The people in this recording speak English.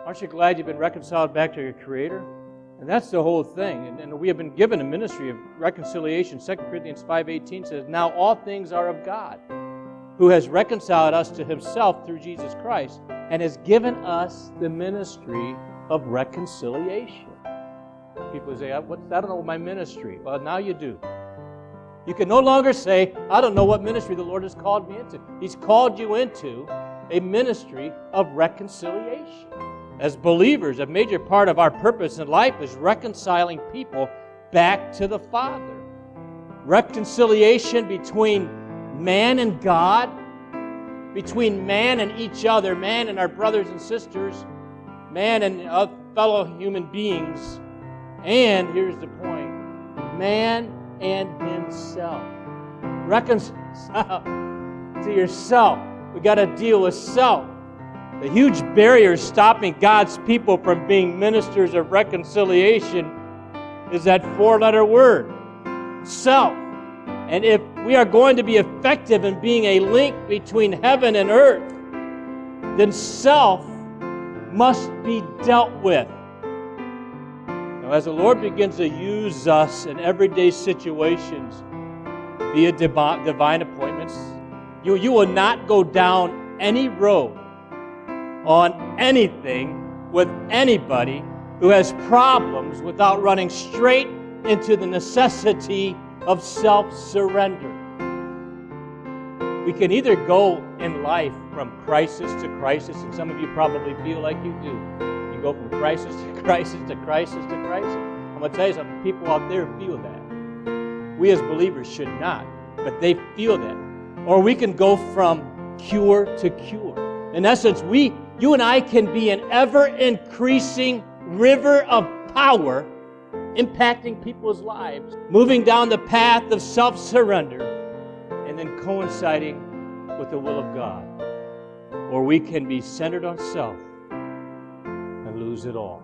Aren't you glad you've been reconciled back to your Creator? And that's the whole thing. And we have been given a ministry of reconciliation. 2 Corinthians 5:18 says, "Now all things are of God, who has reconciled us to Himself through Jesus Christ, and has given us the ministry of reconciliation." People say, I don't know what my ministry. Well, now you do. You can no longer say, I don't know what ministry the Lord has called me into. He's called you into a ministry of reconciliation. As believers, a major part of our purpose in life is reconciling people back to the Father. Reconciliation between man and God, between man and each other, man and our brothers and sisters, man and fellow human beings, and here's the point, man and himself. Reconcile to yourself. We got to deal with self. The huge barrier stopping God's people from being ministers of reconciliation is that four-letter word, self. And if we are going to be effective in being a link between heaven and earth, then self must be dealt with. Now, as the Lord begins to use us in everyday situations via divine appointments, you will not go down any road on anything with anybody who has problems without running straight into the necessity of self-surrender. We can either go in life from crisis to crisis, and some of you probably feel like you do. You go from crisis to crisis to crisis to crisis. I'm going to tell you something, people out there feel that. We as believers should not, but they feel that. Or we can go from cure to cure. In essence, you and I can be an ever-increasing river of power impacting people's lives, moving down the path of self-surrender, and then coinciding with the will of God. Or we can be centered on self and lose it all.